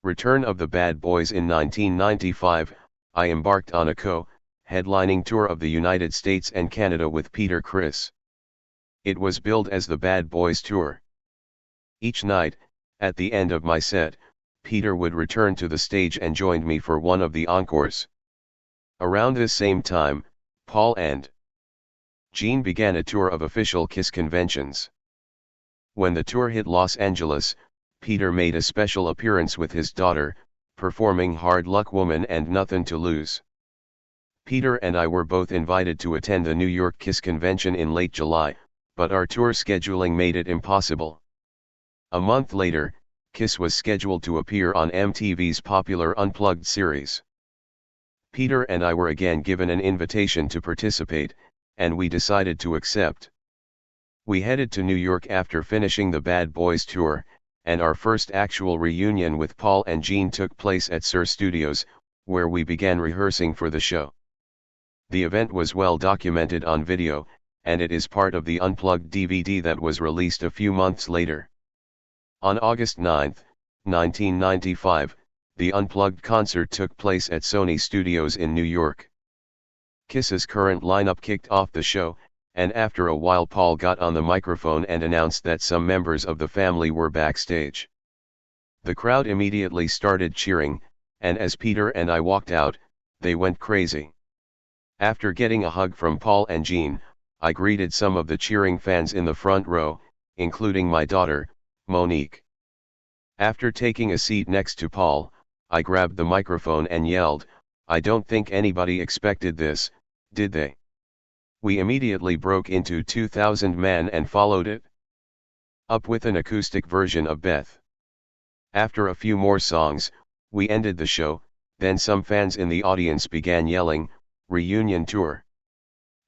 Return of the Bad Boys. In 1995, I embarked on a co-headlining tour of the United States and Canada with Peter Criss. It was billed as the Bad Boys Tour. Each night, at the end of my set, Peter would return to the stage and joined me for one of the encores. Around this same time, Paul and Gene began a tour of official Kiss conventions. When the tour hit Los Angeles, Peter made a special appearance with his daughter, performing Hard Luck Woman and Nothin' to Lose. Peter and I were both invited to attend the New York Kiss convention in late July, but our tour scheduling made it impossible. A month later, Kiss was scheduled to appear on MTV's popular Unplugged series. Peter and I were again given an invitation to participate, and we decided to accept. We headed to New York after finishing the Bad Boys tour, and our first actual reunion with Paul and Gene took place at Circus Studios, where we began rehearsing for the show. The event was well documented on video, and it is part of the Unplugged DVD that was released a few months later. On August 9, 1995, the Unplugged concert took place at Sony Studios in New York. Kiss's current lineup kicked off the show, and after a while Paul got on the microphone and announced that some members of the family were backstage. The crowd immediately started cheering, and as Peter and I walked out, they went crazy. After getting a hug from Paul and Gene, I greeted some of the cheering fans in the front row, including my daughter, Monique. After taking a seat next to Paul, I grabbed the microphone and yelled, "I don't think anybody expected this, did they?" We immediately broke into 2,000 men and followed it up with an acoustic version of Beth. After a few more songs, we ended the show, then some fans in the audience began yelling, "Reunion Tour."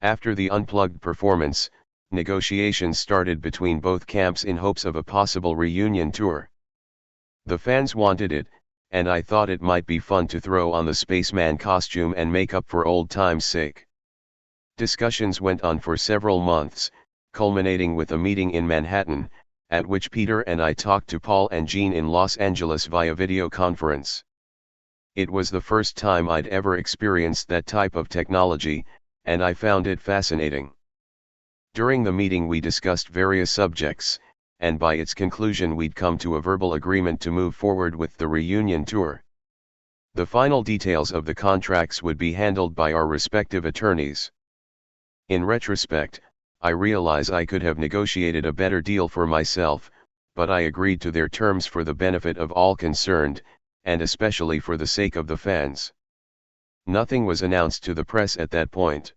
After the Unplugged performance, negotiations started between both camps in hopes of a possible reunion tour. The fans wanted it, and I thought it might be fun to throw on the spaceman costume and make up for old times' sake. Discussions went on for several months, culminating with a meeting in Manhattan, at which Peter and I talked to Paul and Gene in Los Angeles via video conference. It was the first time I'd ever experienced that type of technology, and I found it fascinating. During the meeting we discussed various subjects, and by its conclusion we'd come to a verbal agreement to move forward with the reunion tour. The final details of the contracts would be handled by our respective attorneys. In retrospect, I realize I could have negotiated a better deal for myself, but I agreed to their terms for the benefit of all concerned, and especially for the sake of the fans. Nothing was announced to the press at that point.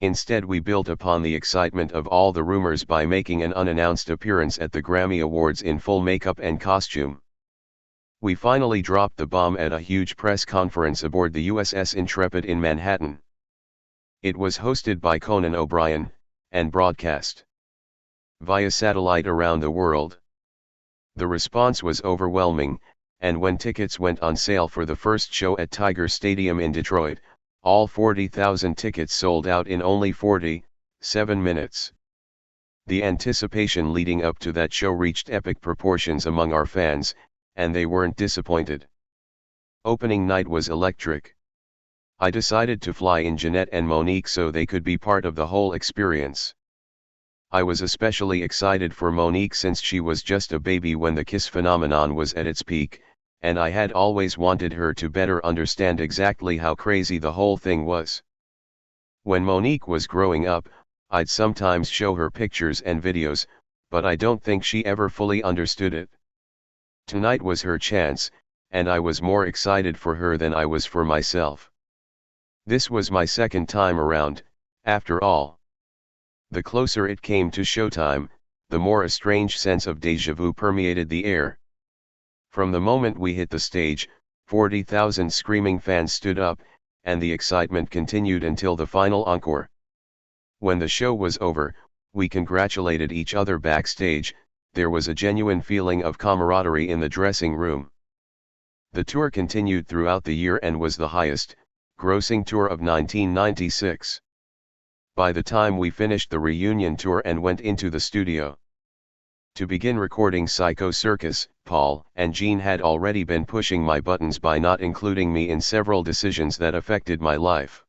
Instead we built upon the excitement of all the rumors by making an unannounced appearance at the Grammy Awards in full makeup and costume. We finally dropped the bomb at a huge press conference aboard the USS Intrepid in Manhattan. It was hosted by Conan O'Brien, and broadcast via satellite around the world. The response was overwhelming, and when tickets went on sale for the first show at Tiger Stadium in Detroit, all 40,000 tickets sold out in only 47 minutes. The anticipation leading up to that show reached epic proportions among our fans, and they weren't disappointed. Opening night was electric. I decided to fly in Jeanette and Monique so they could be part of the whole experience. I was especially excited for Monique since she was just a baby when the Kiss phenomenon was at its peak, and I had always wanted her to better understand exactly how crazy the whole thing was. When Monique was growing up, I'd sometimes show her pictures and videos, but I don't think she ever fully understood it. Tonight was her chance, and I was more excited for her than I was for myself. This was my second time around, after all. The closer it came to showtime, the more a strange sense of déjà vu permeated the air. From the moment we hit the stage, 40,000 screaming fans stood up, and the excitement continued until the final encore. When the show was over, we congratulated each other backstage. There was a genuine feeling of camaraderie in the dressing room. The tour continued throughout the year and was the highest-grossing tour of 1996. By the time we finished the reunion tour and went into the studio, To begin recording Psycho Circus, Paul and Gene had already been pushing my buttons by not including me in several decisions that affected my life.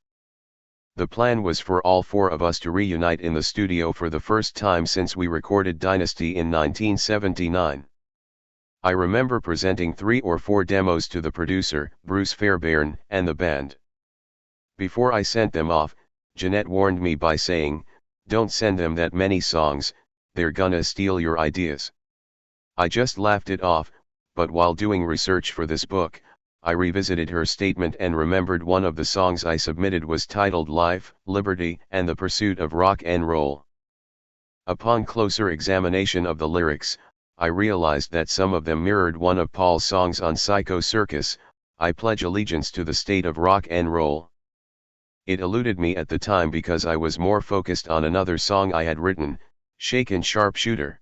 The plan was for all four of us to reunite in the studio for the first time since we recorded Dynasty in 1979. I remember presenting 3 or 4 demos to the producer, Bruce Fairbairn, and the band. Before I sent them off, Jeanette warned me by saying, "Don't send them that many songs, they're gonna steal your ideas." I just laughed it off, but while doing research for this book, I revisited her statement and remembered one of the songs I submitted was titled Life, Liberty, and the Pursuit of Rock and Roll. Upon closer examination of the lyrics, I realized that some of them mirrored one of Paul's songs on Psycho Circus, I Pledge Allegiance to the State of Rock and Roll. It eluded me at the time because I was more focused on another song I had written, Shaken Sharpshooter.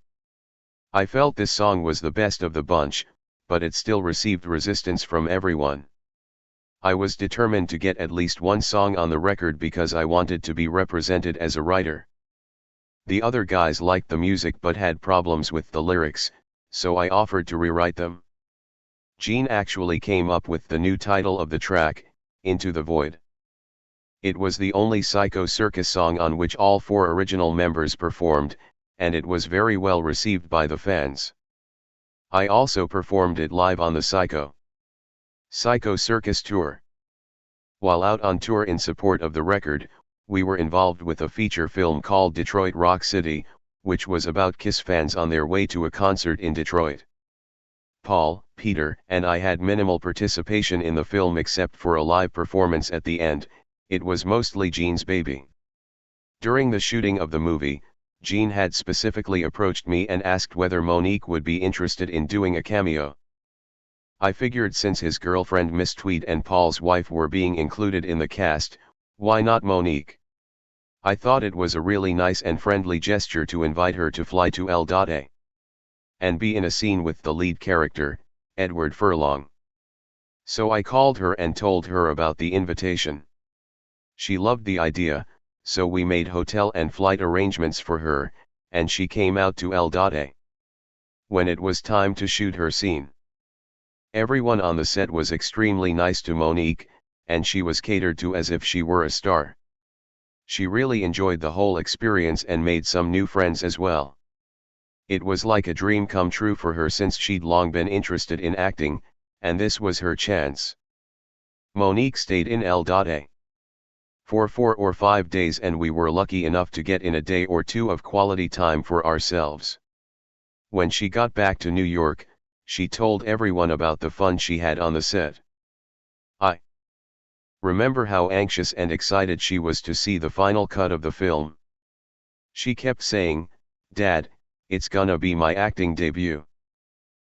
I felt this song was the best of the bunch, but it still received resistance from everyone. I was determined to get at least one song on the record because I wanted to be represented as a writer. The other guys liked the music but had problems with the lyrics, so I offered to rewrite them. Gene actually came up with the new title of the track, Into the Void. It was the only Psycho Circus song on which all 4 original members performed, and it was very well received by the fans. I also performed it live on the Psycho Circus tour. While out on tour in support of the record, we were involved with a feature film called Detroit Rock City, which was about Kiss fans on their way to a concert in Detroit. Paul, Peter, and I had minimal participation in the film except for a live performance at the end. It was mostly Gene's baby. During the shooting of the movie, Gene had specifically approached me and asked whether Monique would be interested in doing a cameo. I figured since his girlfriend Miss Tweed and Paul's wife were being included in the cast, why not Monique? I thought it was a really nice and friendly gesture to invite her to fly to LA and be in a scene with the lead character, Edward Furlong. So I called her and told her about the invitation. She loved the idea, so we made hotel and flight arrangements for her, and she came out to LA. When it was time to shoot her scene, everyone on the set was extremely nice to Monique, and she was catered to as if she were a star. She really enjoyed the whole experience and made some new friends as well. It was like a dream come true for her since she'd long been interested in acting, and this was her chance. Monique stayed in LA for 4 or 5 days, and we were lucky enough to get in a day or 2 of quality time for ourselves. When she got back to New York, she told everyone about the fun she had on the set. I remember how anxious and excited she was to see the final cut of the film. She kept saying, "Dad, it's gonna be my acting debut."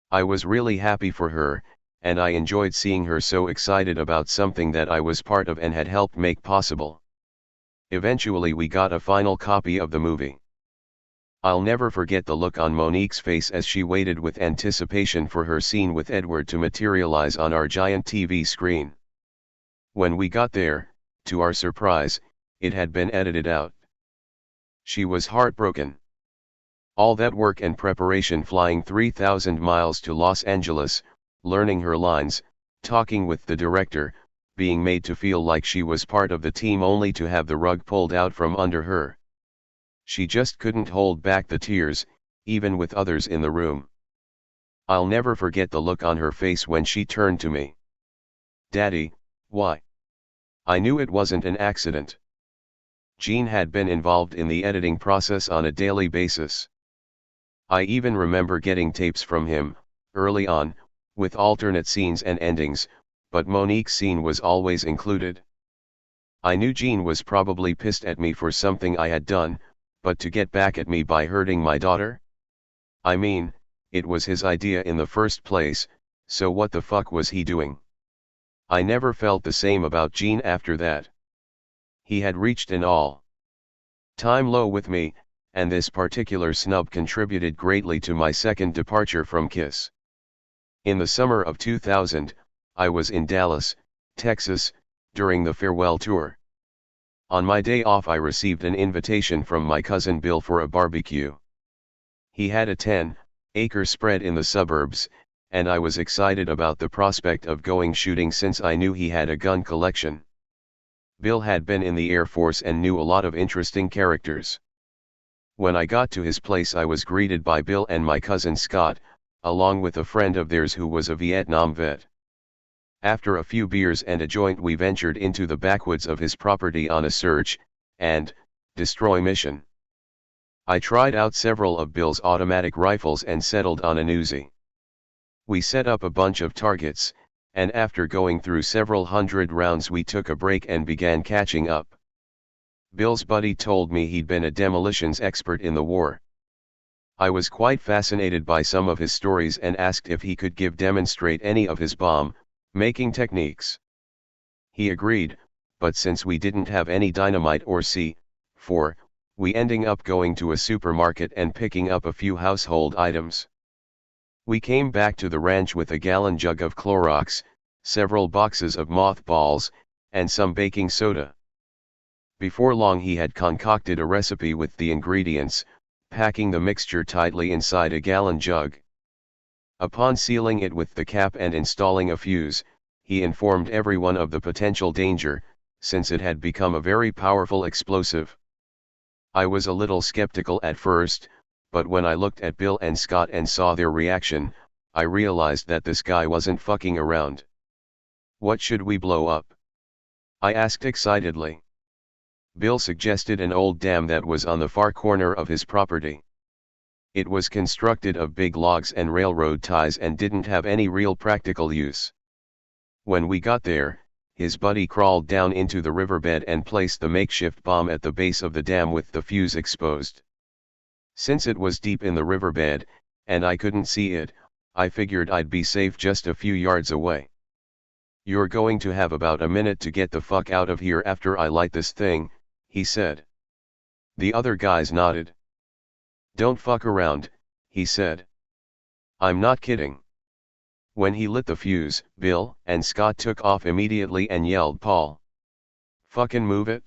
I was really happy for her, and I enjoyed seeing her so excited about something that I was part of and had helped make possible. Eventually we got a final copy of the movie. I'll never forget the look on Monique's face as she waited with anticipation for her scene with Edward to materialize on our giant TV screen. When we got there, to our surprise, it had been edited out. She was heartbroken. All that work and preparation, flying 3,000 miles to Los Angeles, learning her lines, talking with the director, being made to feel like she was part of the team only to have the rug pulled out from under her. She just couldn't hold back the tears, even with others in the room. I'll never forget the look on her face when she turned to me. "Daddy, why?" I knew it wasn't an accident. Gene had been involved in the editing process on a daily basis. I even remember getting tapes from him, early on, with alternate scenes and endings, but Monique's scene was always included. I knew Gene was probably pissed at me for something I had done, but to get back at me by hurting my daughter? I mean, it was his idea in the first place, so what the fuck was he doing? I never felt the same about Gene after that. He had reached an all-time low with me, and this particular snub contributed greatly to my second departure from Kiss. In the summer of 2000, I was in Dallas, Texas, during the farewell tour. On my day off I received an invitation from my cousin Bill for a barbecue. He had a 10 acre spread in the suburbs, and I was excited about the prospect of going shooting since I knew he had a gun collection. Bill had been in the Air Force and knew a lot of interesting characters. When I got to his place, I was greeted by Bill and my cousin Scott, along with a friend of theirs who was a Vietnam vet. After a few beers and a joint, we ventured into the backwoods of his property on a search and destroy mission. I tried out several of Bill's automatic rifles and settled on an Uzi. We set up a bunch of targets, and after going through several hundred rounds we took a break and began catching up. Bill's buddy told me he'd been a demolitions expert in the war. I was quite fascinated by some of his stories and asked if he could demonstrate any of his bomb-making techniques. He agreed, but since we didn't have any dynamite or C4, we ended up going to a supermarket and picking up a few household items. We came back to the ranch with a gallon jug of Clorox, several boxes of mothballs, and some baking soda. Before long he had concocted a recipe with the ingredients, packing the mixture tightly inside a gallon jug. Upon sealing it with the cap and installing a fuse, he informed everyone of the potential danger, since it had become a very powerful explosive. I was a little skeptical at first, but when I looked at Bill and Scott and saw their reaction, I realized that this guy wasn't fucking around. "What should we blow up?" I asked excitedly. Bill suggested an old dam that was on the far corner of his property. It was constructed of big logs and railroad ties and didn't have any real practical use. When we got there, his buddy crawled down into the riverbed and placed the makeshift bomb at the base of the dam with the fuse exposed. Since it was deep in the riverbed, and I couldn't see it, I figured I'd be safe just a few yards away. "You're going to have about a minute to get the fuck out of here after I light this thing," he said. The other guys nodded. "Don't fuck around," he said. "I'm not kidding." When he lit the fuse, Bill and Scott took off immediately and yelled, "Paul, fucking move it."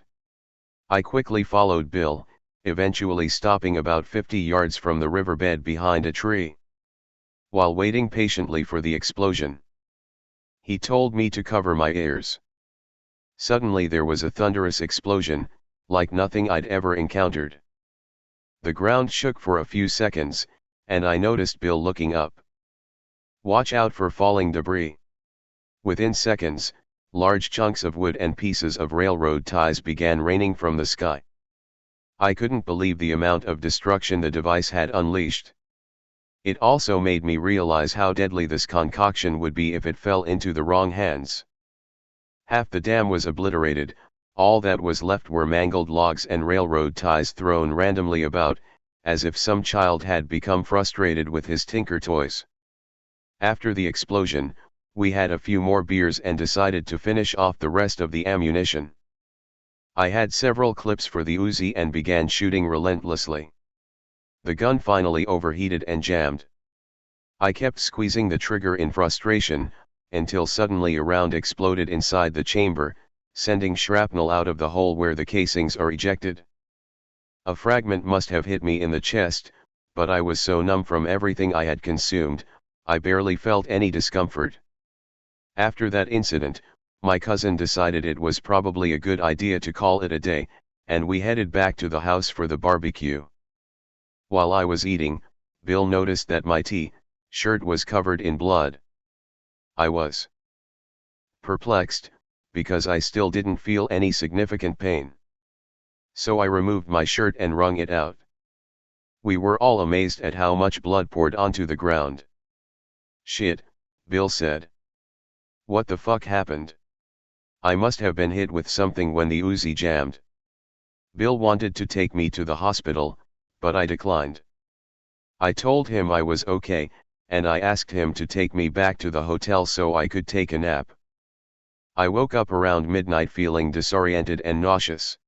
I quickly followed Bill, eventually stopping about 50 yards from the riverbed behind a tree. While waiting patiently for the explosion, he told me to cover my ears. Suddenly there was a thunderous explosion, like nothing I'd ever encountered. The ground shook for a few seconds, and I noticed Bill looking up. "Watch out for falling debris." Within seconds, large chunks of wood and pieces of railroad ties began raining from the sky. I couldn't believe the amount of destruction the device had unleashed. It also made me realize how deadly this concoction would be if it fell into the wrong hands. Half the dam was obliterated, all that was left were mangled logs and railroad ties thrown randomly about, as if some child had become frustrated with his tinker toys. After the explosion, we had a few more beers and decided to finish off the rest of the ammunition. I had several clips for the Uzi and began shooting relentlessly. The gun finally overheated and jammed. I kept squeezing the trigger in frustration, until suddenly a round exploded inside the chamber, sending shrapnel out of the hole where the casings are ejected. A fragment must have hit me in the chest, but I was so numb from everything I had consumed, I barely felt any discomfort. After that incident, my cousin decided it was probably a good idea to call it a day, and we headed back to the house for the barbecue. While I was eating, Bill noticed that my shirt was covered in blood. I was perplexed, because I still didn't feel any significant pain. So I removed my shirt and wrung it out. We were all amazed at how much blood poured onto the ground. "Shit," Bill said. "What the fuck happened? I must have been hit with something when the Uzi jammed." Bill wanted to take me to the hospital, but I declined. I told him I was okay, and I asked him to take me back to the hotel so I could take a nap. I woke up around midnight feeling disoriented and nauseous.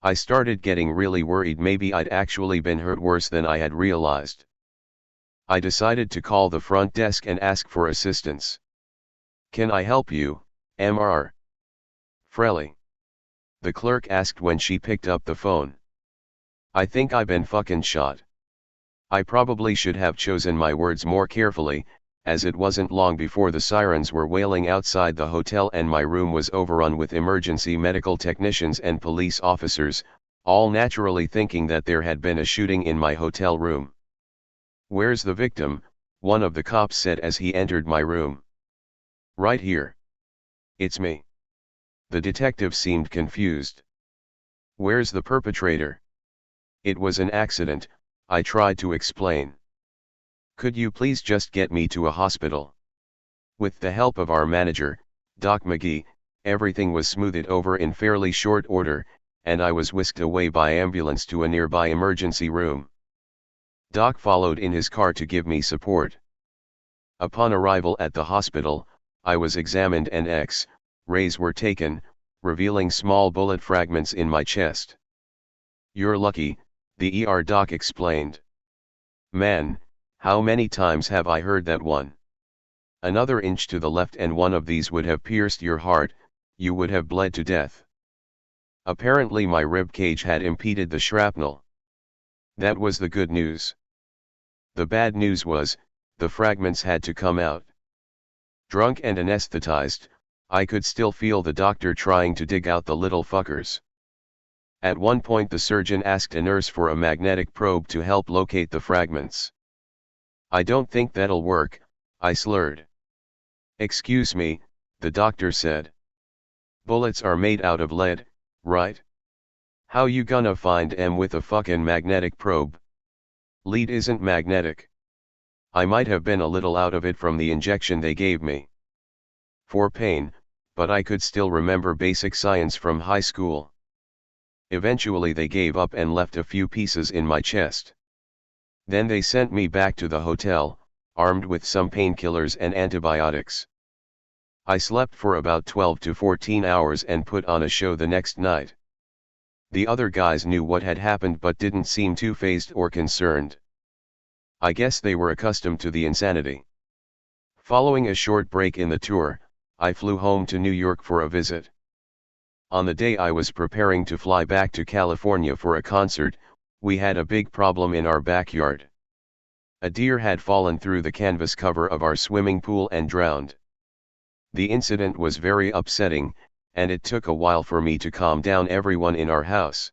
I started getting really worried maybe I'd actually been hurt worse than I had realized. I decided to call the front desk and ask for assistance. "Can I help you, Mr. Frehley?" the clerk asked when she picked up the phone. "I think I been fucking shot." I probably should have chosen my words more carefully, as it wasn't long before the sirens were wailing outside the hotel and my room was overrun with emergency medical technicians and police officers, all naturally thinking that there had been a shooting in my hotel room. "Where's the victim?" one of the cops said as he entered my room. "Right here." "It's me." The detective seemed confused. "Where's the perpetrator?" "It was an accident," I tried to explain. "Could you please just get me to a hospital?" With the help of our manager, Doc McGee, everything was smoothed over in fairly short order, and I was whisked away by ambulance to a nearby emergency room. Doc followed in his car to give me support. Upon arrival at the hospital, I was examined and X-rays were taken, revealing small bullet fragments in my chest. "You're lucky," the ER doc explained. "Man, how many times have I heard that one? Another inch to the left and one of these would have pierced your heart, you would have bled to death." Apparently my rib cage had impeded the shrapnel. That was the good news. The bad news was, the fragments had to come out. Drunk and anesthetized, I could still feel the doctor trying to dig out the little fuckers. At one point the surgeon asked a nurse for a magnetic probe to help locate the fragments. "I don't think that'll work," I slurred. "Excuse me," the doctor said. "Bullets are made out of lead, right? How you gonna find 'em with a fucking magnetic probe? Lead isn't magnetic." I might have been a little out of it from the injection they gave me for pain, but I could still remember basic science from high school. Eventually they gave up and left a few pieces in my chest. Then they sent me back to the hotel, armed with some painkillers and antibiotics. I slept for about 12 to 14 hours and put on a show the next night. The other guys knew what had happened but didn't seem too fazed or concerned. I guess they were accustomed to the insanity. Following a short break in the tour, I flew home to New York for a visit. On the day I was preparing to fly back to California for a concert, we had a big problem in our backyard. A deer had fallen through the canvas cover of our swimming pool and drowned. The incident was very upsetting, and it took a while for me to calm down everyone in our house.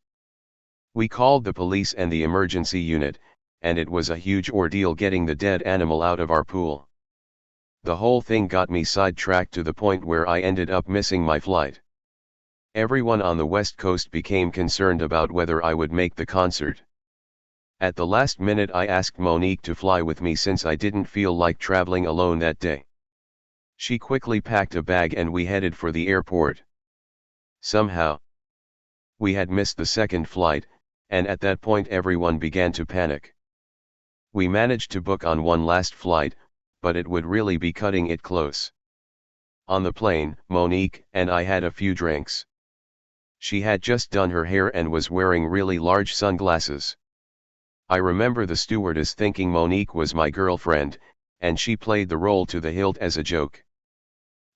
We called the police and the emergency unit, and it was a huge ordeal getting the dead animal out of our pool. The whole thing got me sidetracked to the point where I ended up missing my flight. Everyone on the West Coast became concerned about whether I would make the concert. At the last minute I asked Monique to fly with me since I didn't feel like traveling alone that day. She quickly packed a bag and we headed for the airport. Somehow, we had missed the second flight, and at that point everyone began to panic. We managed to book on one last flight, but it would really be cutting it close. On the plane, Monique and I had a few drinks. She had just done her hair and was wearing really large sunglasses. I remember the stewardess thinking Monique was my girlfriend, and she played the role to the hilt as a joke.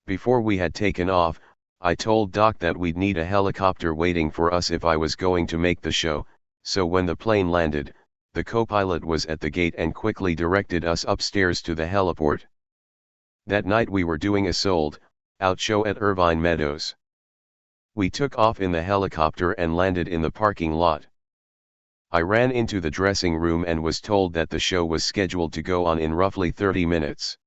Before we had taken off, I told Doc that we'd need a helicopter waiting for us if I was going to make the show, so when the plane landed, the co-pilot was at the gate and quickly directed us upstairs to the heliport. That night we were doing a sold-out show at Irvine Meadows. We took off in the helicopter and landed in the parking lot. I ran into the dressing room and was told that the show was scheduled to go on in roughly 30 minutes.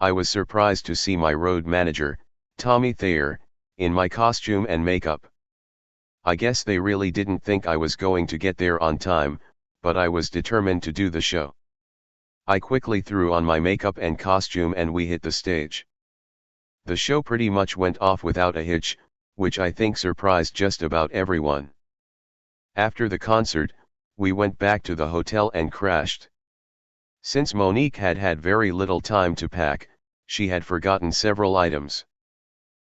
I was surprised to see my road manager, Tommy Thayer, in my costume and makeup. I guess they really didn't think I was going to get there on time, but I was determined to do the show. I quickly threw on my makeup and costume and we hit the stage. The show pretty much went off without a hitch, which I think surprised just about everyone. After the concert, we went back to the hotel and crashed. Since Monique had had very little time to pack, she had forgotten several items.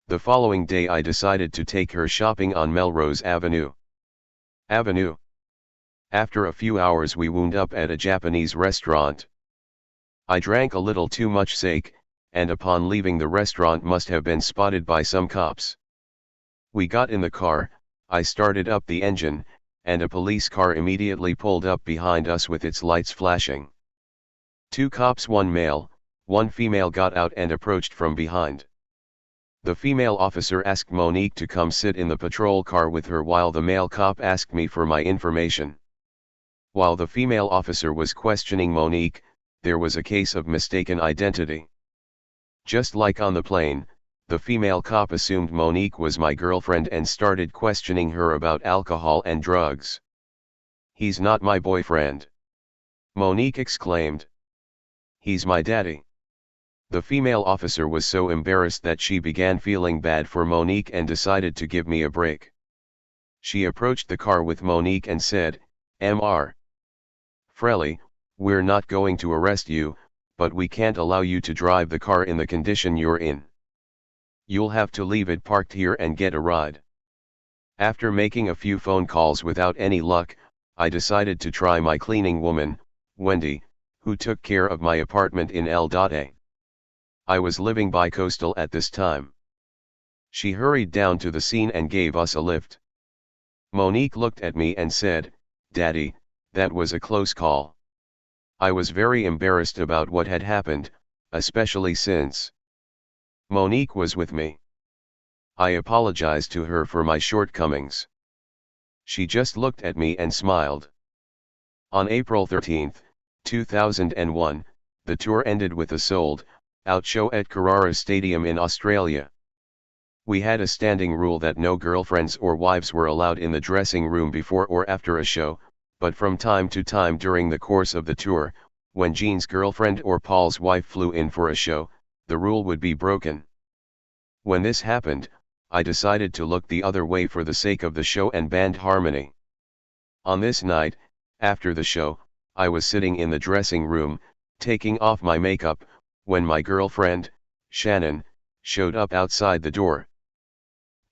The following day I decided to take her shopping on Melrose Avenue. After a few hours we wound up at a Japanese restaurant. I drank a little too much sake, and upon leaving the restaurant must have been spotted by some cops. We got in the car, I started up the engine, and a police car immediately pulled up behind us with its lights flashing. 2 cops, 1 male, 1 female got out and approached from behind. The female officer asked Monique to come sit in the patrol car with her while the male cop asked me for my information. While the female officer was questioning Monique, there was a case of mistaken identity. Just like on the plane, the female cop assumed Monique was my girlfriend and started questioning her about alcohol and drugs. "He's not my boyfriend," Monique exclaimed. "He's my daddy." The female officer was so embarrassed that she began feeling bad for Monique and decided to give me a break. She approached the car with Monique and said, "Mr. Frehley, we're not going to arrest you, but we can't allow you to drive the car in the condition you're in. You'll have to leave it parked here and get a ride." After making a few phone calls without any luck, I decided to try my cleaning woman, Wendy, who took care of my apartment in L.A. I was living bi-coastal at this time. She hurried down to the scene and gave us a lift. Monique looked at me and said, "Daddy, that was a close call." I was very embarrassed about what had happened, especially since Monique was with me. I apologized to her for my shortcomings. She just looked at me and smiled. On April 13, 2001, the tour ended with a sold-out show at Carrara Stadium in Australia. We had a standing rule that no girlfriends or wives were allowed in the dressing room before or after a show, but from time to time during the course of the tour, when Jean's girlfriend or Paul's wife flew in for a show, the rule would be broken. When this happened, I decided to look the other way for the sake of the show and band harmony. On this night, after the show, I was sitting in the dressing room, taking off my makeup, when my girlfriend, Shannon, showed up outside the door.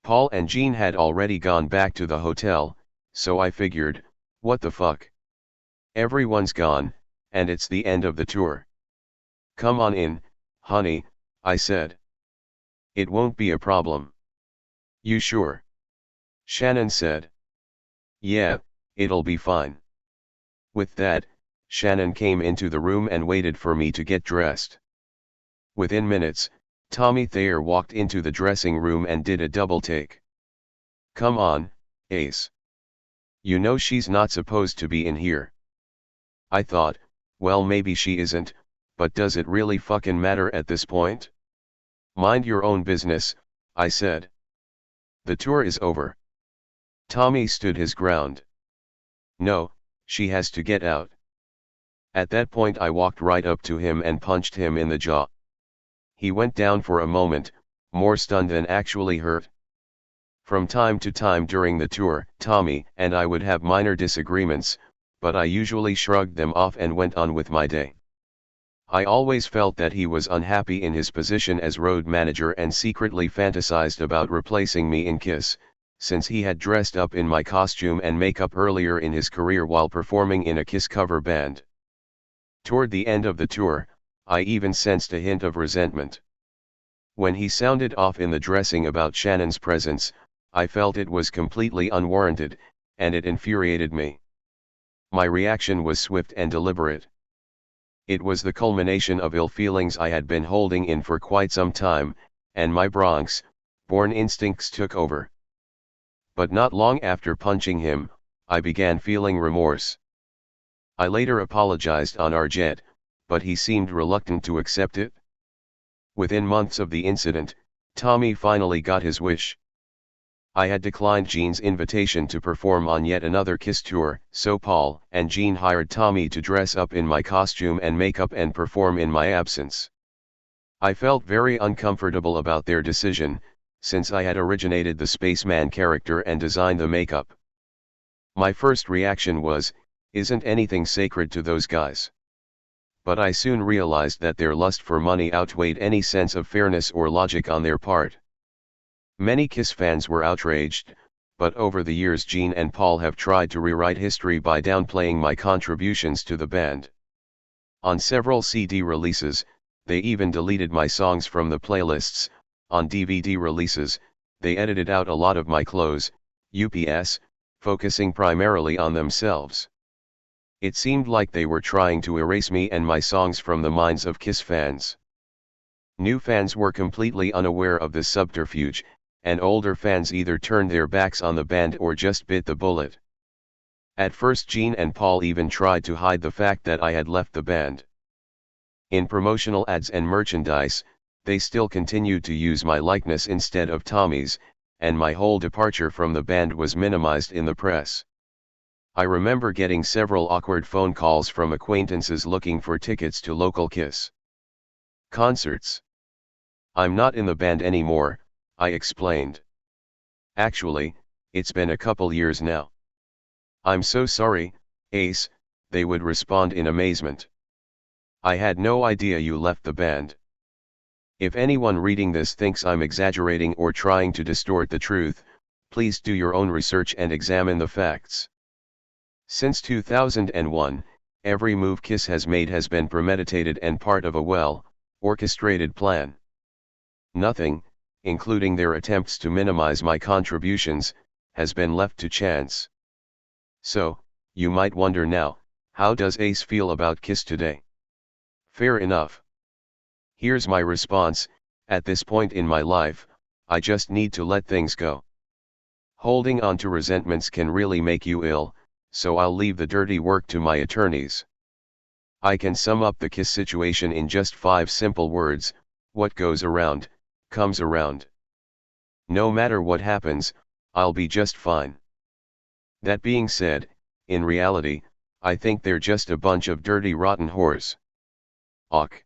Paul and Jean had already gone back to the hotel, so I figured, what the fuck? Everyone's gone, and it's the end of the tour. "Come on in, honey," I said. "It won't be a problem." "You sure?" Shannon said. "Yeah, it'll be fine." With that, Shannon came into the room and waited for me to get dressed. Within minutes, Tommy Thayer walked into the dressing room and did a double take. "Come on, Ace. You know she's not supposed to be in here." I thought, well, maybe she isn't, but does it really fucking matter at this point? "Mind your own business," I said. "The tour is over." Tommy stood his ground. "No, she has to get out." At that point I walked right up to him and punched him in the jaw. He went down for a moment, more stunned than actually hurt. From time to time during the tour, Tommy and I would have minor disagreements, but I usually shrugged them off and went on with my day. I always felt that he was unhappy in his position as road manager and secretly fantasized about replacing me in Kiss, since he had dressed up in my costume and makeup earlier in his career while performing in a Kiss cover band. Toward the end of the tour, I even sensed a hint of resentment. When he sounded off in the dressing about Shannon's presence, I felt it was completely unwarranted, and it infuriated me. My reaction was swift and deliberate. It was the culmination of ill feelings I had been holding in for quite some time, and my Bronx-born instincts took over. But not long after punching him, I began feeling remorse. I later apologized on our jet, but he seemed reluctant to accept it. Within months of the incident, Tommy finally got his wish. I had declined Jean's invitation to perform on yet another Kiss tour, so Paul and Jean hired Tommy to dress up in my costume and makeup and perform in my absence. I felt very uncomfortable about their decision, since I had originated the spaceman character and designed the makeup. My first reaction was, isn't anything sacred to those guys? But I soon realized that their lust for money outweighed any sense of fairness or logic on their part. Many Kiss fans were outraged, but over the years Jean and Paul have tried to rewrite history by downplaying my contributions to the band. On several CD releases, they even deleted my songs from the playlists. On DVD releases, they edited out a lot of my clothes, UPS, focusing primarily on themselves. It seemed like they were trying to erase me and my songs from the minds of Kiss fans. New fans were completely unaware of this subterfuge, and older fans either turned their backs on the band or just bit the bullet. At first Gene and Paul even tried to hide the fact that I had left the band. In promotional ads and merchandise, they still continued to use my likeness instead of Tommy's, and my whole departure from the band was minimized in the press. I remember getting several awkward phone calls from acquaintances looking for tickets to local Kiss concerts. "I'm not in the band anymore," I explained. "Actually, it's been a couple years now." "I'm so sorry, Ace," they would respond in amazement. "I had no idea you left the band." If anyone reading this thinks I'm exaggerating or trying to distort the truth, please do your own research and examine the facts. Since 2001, every move Kiss has made has been premeditated and part of a well-orchestrated plan. Nothing, including their attempts to minimize my contributions, has been left to chance. So, you might wonder now, how does Ace feel about Kiss today? Fair enough. Here's my response: at this point in my life, I just need to let things go. Holding on to resentments can really make you ill, so I'll leave the dirty work to my attorneys. I can sum up the Kiss situation in just 5 simple words: what goes around, comes around. No matter what happens, I'll be just fine. That being said, in reality, I think they're just a bunch of dirty rotten whores. Awk.